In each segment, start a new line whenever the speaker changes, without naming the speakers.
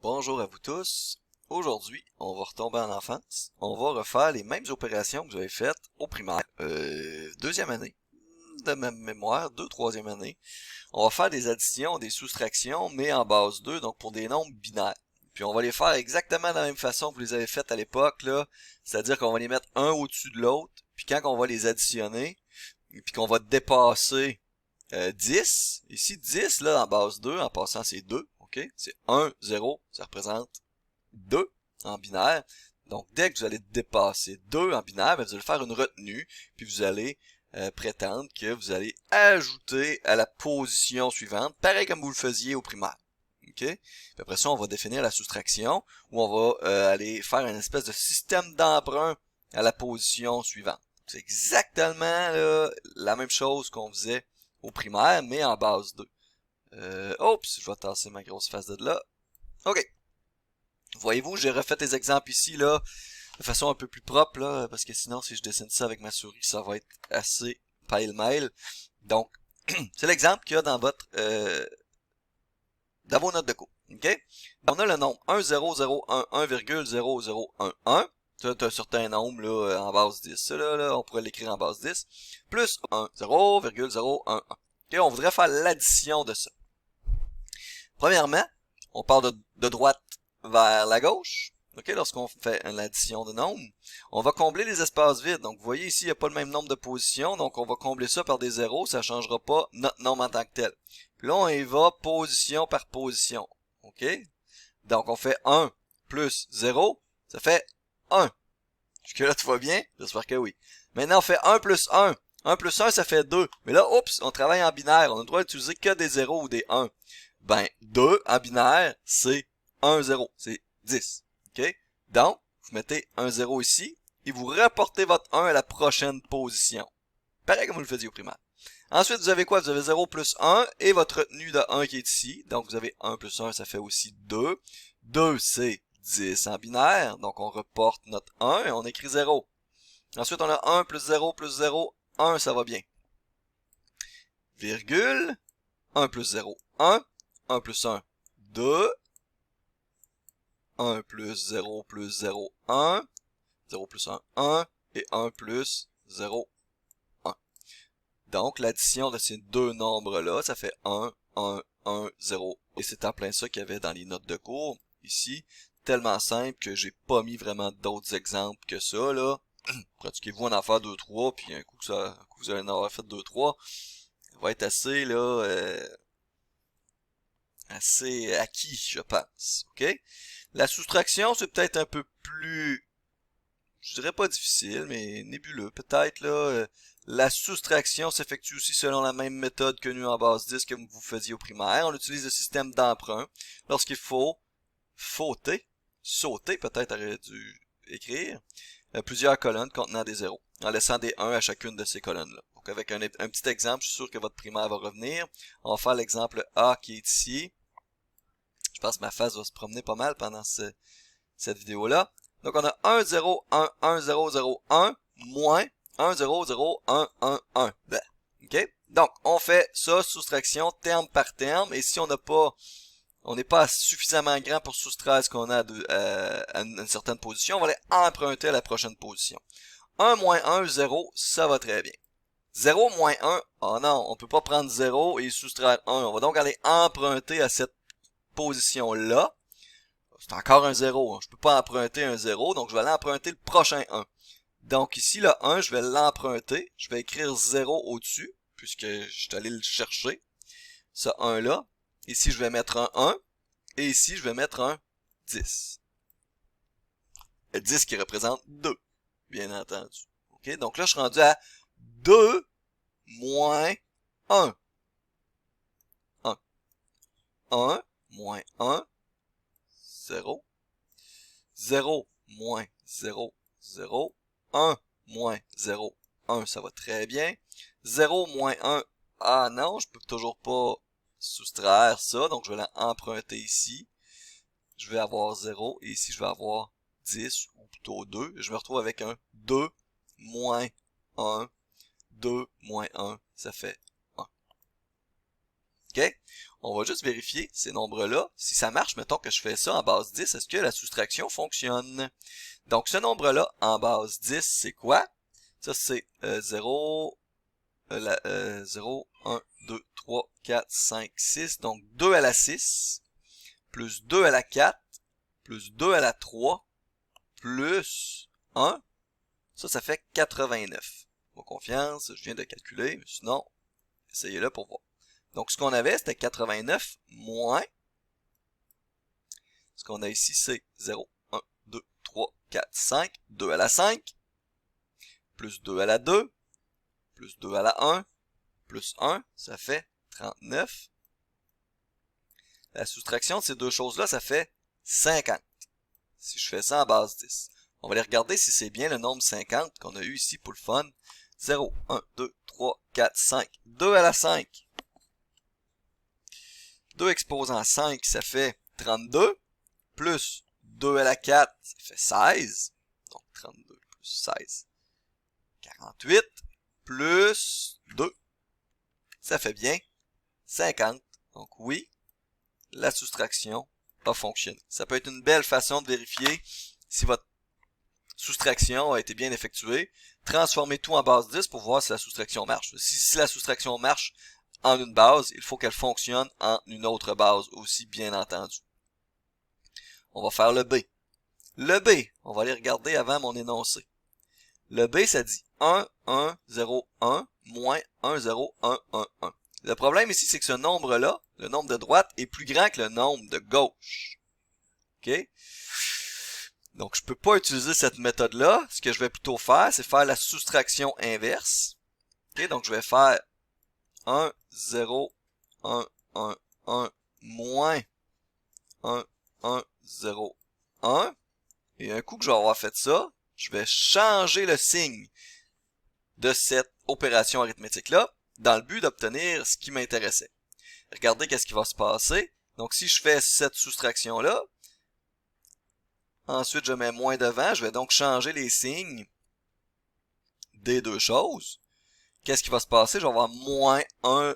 Bonjour à vous tous. Aujourd'hui, on va retomber en enfance. On va refaire les mêmes opérations que j'avais faites au primaire. Deuxième année de ma mémoire, troisième année. On va faire des additions, des soustractions, mais en base 2, donc pour des nombres binaires. Puis on va les faire exactement de la même façon que vous les avez faites à l'époque, là. C'est-à-dire qu'on va les mettre un au-dessus de l'autre, puis quand on va les additionner, puis qu'on va dépasser 10, ici 10 là en base 2, en passant c'est 2, ok? C'est 1, 0, ça représente 2 en binaire. Donc dès que vous allez dépasser 2 en binaire, ben, vous allez faire une retenue, puis vous allez prétendre que vous allez ajouter à la position suivante, pareil comme vous le faisiez au primaire. Ok? Puis après ça, on va définir la soustraction, où on va aller faire une espèce de système d'emprunt à la position suivante. C'est exactement là, la même chose qu'on faisait au primaire, mais en base 2. Oups, je vais tasser ma grosse face de là. OK. Voyez-vous, j'ai refait les exemples ici, là, de façon un peu plus propre, là, parce que sinon, si je dessine ça avec ma souris, ça va être assez pêle-mêle. Donc, c'est l'exemple qu'il y a dans dans vos notes de cours. OK? On a le nombre 1,0011,0011. C'est un certain nombre, là, en base 10. Ça, là, on pourrait l'écrire en base 10. Plus 1, 0,011. OK? On voudrait faire l'addition de ça. Premièrement, on part de droite vers la gauche. OK, lorsqu'on fait une addition de nombres, on va combler les espaces vides. Donc, vous voyez ici, il n'y a pas le même nombre de positions. Donc, on va combler ça par des zéros. Ça ne changera pas notre nombre en tant que tel. Puis là, on y va position par position. OK? Donc, on fait 1 plus 0. Ça fait 1. Jusque-là, tout va bien? J'espère que oui. Maintenant, on fait 1 plus 1. 1 plus 1, ça fait 2. Mais là, oups, on travaille en binaire. On a le droit d'utiliser que des 0 ou des 1. Ben, 2 en binaire, c'est 1, 0. C'est 10. OK? Donc, vous mettez un 0 ici et vous rapportez votre 1 à la prochaine position. Pareil comme vous le faisiez au primaire. Ensuite, vous avez quoi? Vous avez 0 plus 1 et votre retenue de 1 qui est ici. Donc, vous avez 1 plus 1, ça fait aussi 2. 2, c'est 10 en binaire. Donc, on reporte notre 1 et on écrit 0. Ensuite, on a 1 plus 0 plus 0. 1, ça va bien. Virgule. 1 plus 0, 1. 1 plus 1, 2. 1 plus 0 plus 0, 1. 0 plus 1, 1. Et 1 plus 0, 1. Donc, l'addition de ces deux nombres-là, ça fait 1, 1, 1, 0. Et c'est en plein ça qu'il y avait dans les notes de cours. Ici, tellement simple que j'ai pas mis vraiment d'autres exemples que ça, là. Pratiquez-vous en en faire 2, 3, puis un coup que vous allez en avoir fait 2, 3, ça va être assez, là, assez acquis, je pense. OK? La soustraction, c'est peut-être un peu plus, je dirais pas difficile, mais nébuleux peut-être là. La soustraction s'effectue aussi selon la même méthode que nous en base 10 que vous faisiez au primaire. On utilise le système d'emprunt lorsqu'il faut sauter peut-être aurait dû écrire, plusieurs colonnes contenant des zéros, en laissant des 1 à chacune de ces colonnes-là. Donc avec un petit exemple, je suis sûr que votre primaire va revenir. On va faire l'exemple A qui est ici. Je pense que ma face va se promener pas mal pendant cette vidéo-là. Donc, on a 1, 0, 1, 1, 0, 0, 1, moins 1, 0, 0, 1, 1, 1. Ben, OK? Donc, on fait ça, soustraction, terme par terme, et si on n'est pas suffisamment grand pour soustraire ce qu'on a à une certaine position, on va aller emprunter à la prochaine position. 1 moins 1, 0, ça va très bien. 0 moins 1, oh non, on peut pas prendre 0 et soustraire 1. On va donc aller emprunter à cette position-là. C'est encore un 0. Hein. Je peux pas emprunter un 0, donc je vais aller emprunter le prochain 1. Donc ici, le 1, je vais l'emprunter. Je vais écrire 0 au-dessus, puisque je suis allé le chercher. Ce 1-là. Ici, je vais mettre un 1. Et ici, je vais mettre un 10. Le 10 qui représente 2, bien entendu. OK? Donc là, je suis rendu à 2 moins 1. 1. 1 moins 1. 0. 0 moins 0. 0. 1 moins 0. 1, ça va très bien. 0 moins 1. Ah non, je peux toujours pas soustraire ça. Donc, je vais l'emprunter ici. Je vais avoir 0. Et ici, je vais avoir 10, ou plutôt 2. Je me retrouve avec un 2 moins 1. 2 moins 1, ça fait 1. OK? On va juste vérifier ces nombres-là. Si ça marche, mettons que je fais ça en base 10, est-ce que la soustraction fonctionne? Donc, ce nombre-là, en base 10, c'est quoi? Ça, c'est 0, 0, 1, 2, 3, 4, 5, 6. Donc, 2 à la 6, plus 2 à la 4, plus 2 à la 3, plus 1. Ça fait 89. Bon, confiance, je viens de calculer, mais sinon, essayez-le pour voir. Donc, ce qu'on avait, c'était 89 moins. Ce qu'on a ici, c'est 0, 1, 2, 3, 4, 5. 2 à la 5, plus 2 à la 2, plus 2 à la 1, plus 1, ça fait 39. La soustraction de ces deux choses-là, ça fait 50. Si je fais ça en base 10. On va aller regarder si c'est bien le nombre 50 qu'on a eu ici pour le fun. 0, 1, 2, 3, 4, 5. 2 à la 5. 2 exposant 5, ça fait 32. Plus 2 à la 4, ça fait 16. Donc 32 plus 16. 48. Plus 2. Ça fait bien 50. Donc oui, la soustraction a fonctionné. Ça peut être une belle façon de vérifier si votre soustraction a été bien effectuée. Transformez tout en base 10 pour voir si la soustraction marche. Si la soustraction marche en une base, il faut qu'elle fonctionne en une autre base aussi, bien entendu. On va faire le B. Le B, on va aller regarder avant mon énoncé. Le B, ça dit 1, 1, 0, 1, moins 1, 0, 1, 1, 1. Le problème ici, c'est que ce nombre-là, le nombre de droite, est plus grand que le nombre de gauche. OK? Donc, je peux pas utiliser cette méthode-là. Ce que je vais plutôt faire, c'est faire la soustraction inverse. OK? Donc, je vais faire 1, 0, 1, 1, 1, moins 1, 1, 0, 1. Et un coup que je vais avoir fait ça, je vais changer le signe de cette opération arithmétique-là dans le but d'obtenir ce qui m'intéressait. Regardez qu'est-ce qui va se passer. Donc, si je fais cette soustraction-là, ensuite je mets moins devant, je vais donc changer les signes des deux choses. Qu'est-ce qui va se passer? Je vais avoir moins 1,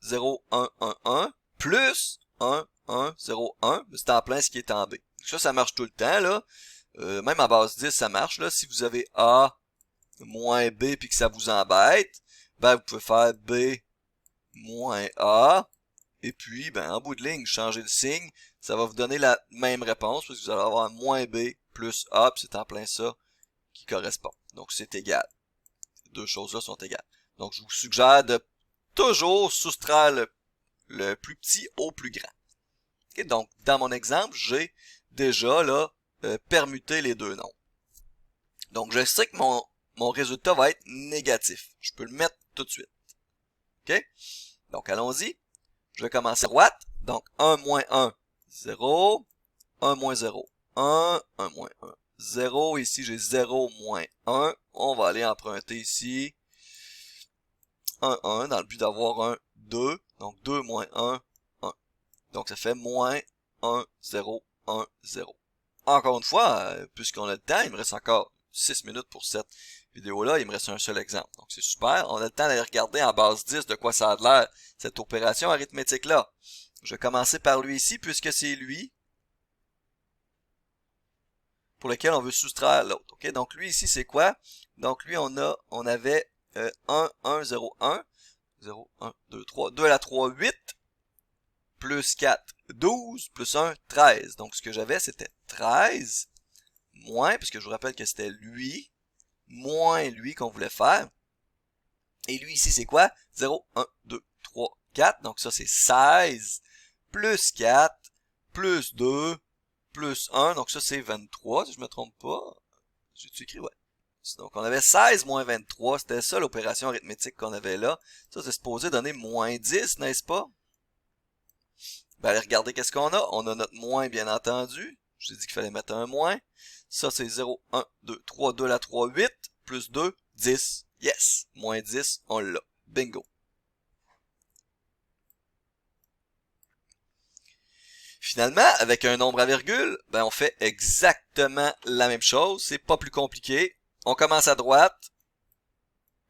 0, 1, 1, 1, plus 1, 1, 0, 1. C'est en plein ce qui est en B. Ça marche tout le temps, là. Même en base 10, ça marche, là. Si vous avez A moins B puis que ça vous embête, ben, vous pouvez faire B moins A. Et puis, ben, en bout de ligne, changer le signe. Ça va vous donner la même réponse, parce que vous allez avoir moins B plus A, puis c'est en plein ça qui correspond. Donc, c'est égal. Ces deux choses-là sont égales. Donc, je vous suggère de toujours soustraire le plus petit au plus grand. Okay? Donc, dans mon exemple, j'ai déjà là permuté les deux nombres. Donc, je sais que mon résultat va être négatif. Je peux le mettre tout de suite. OK? Donc, allons-y. Je vais commencer à droite. Donc, 1 moins 1, 0. 1 moins 0, 1. 1 moins 1, 0. Ici, j'ai 0 moins 1. On va aller emprunter ici 1, 1 dans le but d'avoir un 2. Donc, 2 moins 1, 1. Donc, ça fait moins 1, 0, 1, 0. Encore une fois, puisqu'on a le temps, il me reste encore 6 minutes pour cette vidéo-là. Il me reste un seul exemple. Donc, c'est super. On a le temps d'aller regarder en base 10 de quoi ça a l'air, cette opération arithmétique-là. Je vais commencer par lui ici, puisque c'est lui pour lequel on veut soustraire l'autre. Okay? Donc, lui ici, c'est quoi? Donc, lui, on avait 1, 1, 0, 1. 0, 1, 2, 3. 2 à la 3, 8. Plus 4, 12. Plus 1, 13. Donc, ce que j'avais, c'était 13. Moins, puisque je vous rappelle que c'était lui. Moins lui qu'on voulait faire. Et lui ici, c'est quoi? 0, 1, 2, 3, 4. Donc, ça, c'est 16. Plus 4. Plus 2. Plus 1. Donc, ça, c'est 23, si je me trompe pas. J'ai-tu écrit? Ouais. Donc, on avait 16 moins 23. C'était ça l'opération arithmétique qu'on avait là. Ça, c'est supposé donner moins 10, n'est-ce pas? Ben, allez regarder qu'est-ce qu'on a. On a notre moins, bien entendu. Je vous ai dit qu'il fallait mettre un moins. Ça, c'est 0, 1, 2, 3, 2 à la 3, 8. Plus 2, 10. Yes! Moins 10, on l'a. Bingo. Finalement, avec un nombre à virgule, ben on fait exactement la même chose. C'est pas plus compliqué. On commence à droite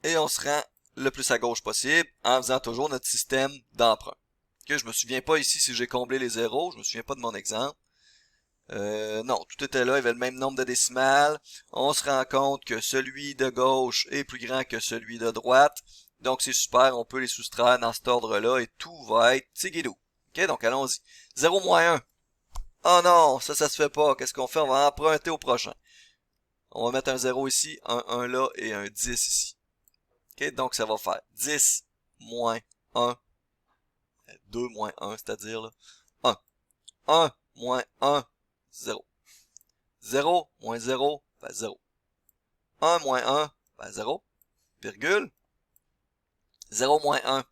et on se rend le plus à gauche possible en faisant toujours notre système d'emprunt. Ok, je me souviens pas ici si j'ai comblé les zéros, je me souviens pas de mon exemple. Non, tout était là, il y avait le même nombre de décimales. On se rend compte que celui de gauche est plus grand que celui de droite. Donc c'est super, on peut les soustraire dans cet ordre-là et tout va être tigidou. Ok, donc allons-y. 0 moins 1. Oh non, ça se fait pas. Qu'est-ce qu'on fait? On va emprunter au prochain. On va mettre un 0 ici, un 1 là et un 10 ici. Ok, donc ça va faire 10 moins 1, 2 moins 1, c'est-à-dire là, 1. 1 moins 1, 0. 0 moins 0, ben 0. 1 moins 1, ben 0. Virgule. 0 moins 1.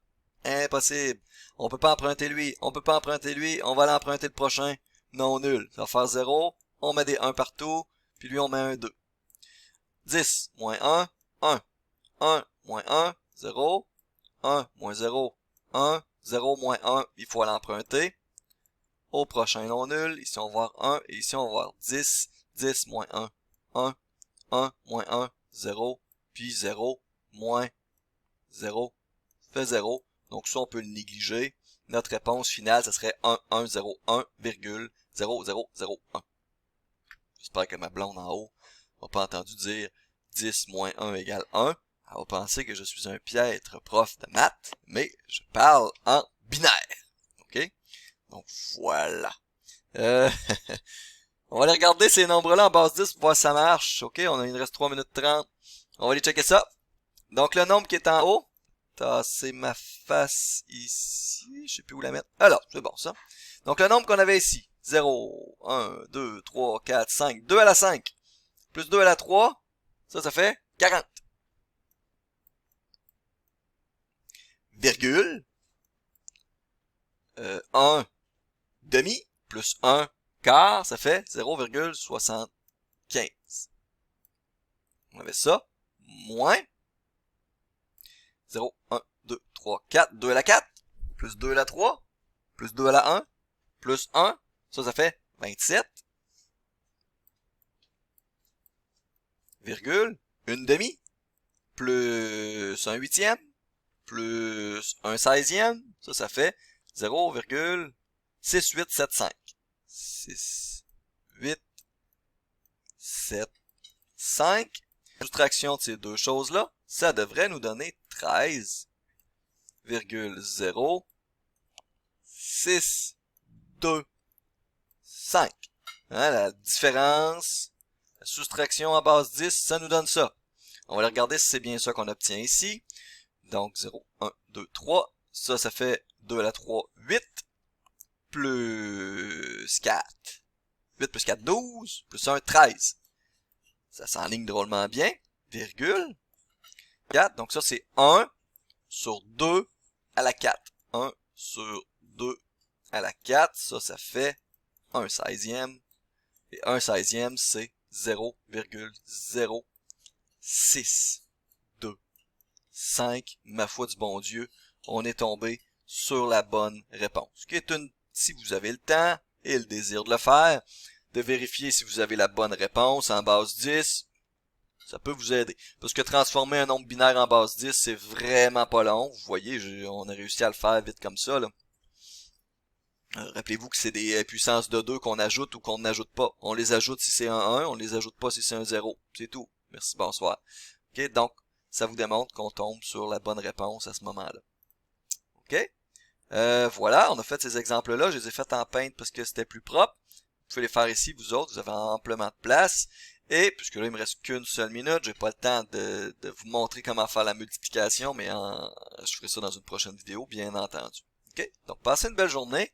Impossible. On peut pas emprunter lui. On peut pas emprunter lui. On va aller emprunter le prochain. Non nul. Ça va faire 0. On met des 1 partout. Puis lui, on met un 2. 10 moins 1, 1. 1 moins 1, 0. 1 moins 0, 1. 0 moins 1, il faut aller emprunter. Au prochain non nul. Ici, on va voir 1. Et ici, on va voir 10. 10 moins 1, 1. 1 moins 1, 0. Puis 0 moins 0 fait 0. Donc ça, on peut le négliger. Notre réponse finale, ce serait 1, 1, 0, 1, 0, 0, 0, 1. J'espère que ma blonde en haut n'a pas entendu dire 10 moins 1 égale 1. Elle va penser que je suis un piètre prof de maths, mais je parle en binaire. OK? Donc voilà. On va aller regarder ces nombres-là en base 10 pour voir si ça marche. OK? Il nous reste 3 minutes 30. On va aller checker ça. Donc le nombre qui est en haut, tasser ma face ici, je sais plus où la mettre. Alors, c'est bon ça. Donc le nombre qu'on avait ici, 0, 1, 2, 3, 4, 5, 2 à la 5, plus 2 à la 3, ça fait 40. Virgule, 1 demi, plus 1 quart, ça fait 0,75. On avait ça, moins 0, 1, 2, 3, 4, 2 à la 4, plus 2 à la 3, plus 2 à la 1, plus 1, ça fait 27, virgule, une demi, plus un huitième, plus un 16e, ça fait 0,6875. 6, 8, 7, 5. Soustraction de ces deux choses-là, ça devrait nous donner 13,062,5. Hein, la différence, la soustraction à base 10, ça nous donne ça. On va aller regarder si c'est bien ça qu'on obtient ici. Donc 0, 1, 2, 3. Ça fait 2 à la 3, 8. Plus 4. 8 plus 4, 12. Plus 1, 13. Ça s'enligne drôlement bien. Virgule. 4. Donc ça, c'est 1 sur 2 à la 4. 1 sur 2 à la 4. Ça fait 1 16e. Et 1 16e, c'est 0,0625. Ma foi du bon Dieu, on est tombé sur la bonne réponse. Ce qui est une, si vous avez le temps et le désir de le faire, de vérifier si vous avez la bonne réponse en base 10, ça peut vous aider. Parce que transformer un nombre binaire en base 10, c'est vraiment pas long. Vous voyez, on a réussi à le faire vite comme ça, là. Rappelez-vous que c'est des puissances de 2 qu'on ajoute ou qu'on n'ajoute pas. On les ajoute si c'est un 1, on les ajoute pas si c'est un 0. C'est tout. Merci, bonsoir. OK, donc, ça vous démontre qu'on tombe sur la bonne réponse à ce moment-là. OK? Voilà, on a fait ces exemples-là. Je les ai faits en Paint parce que c'était plus propre. Vous pouvez les faire ici, vous autres. Vous avez amplement de place. Et, puisque là, il me reste qu'une seule minute, j'ai pas le temps de vous montrer comment faire la multiplication, mais je ferai ça dans une prochaine vidéo, bien entendu. OK? Donc, passez une belle journée.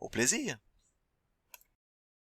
Au plaisir!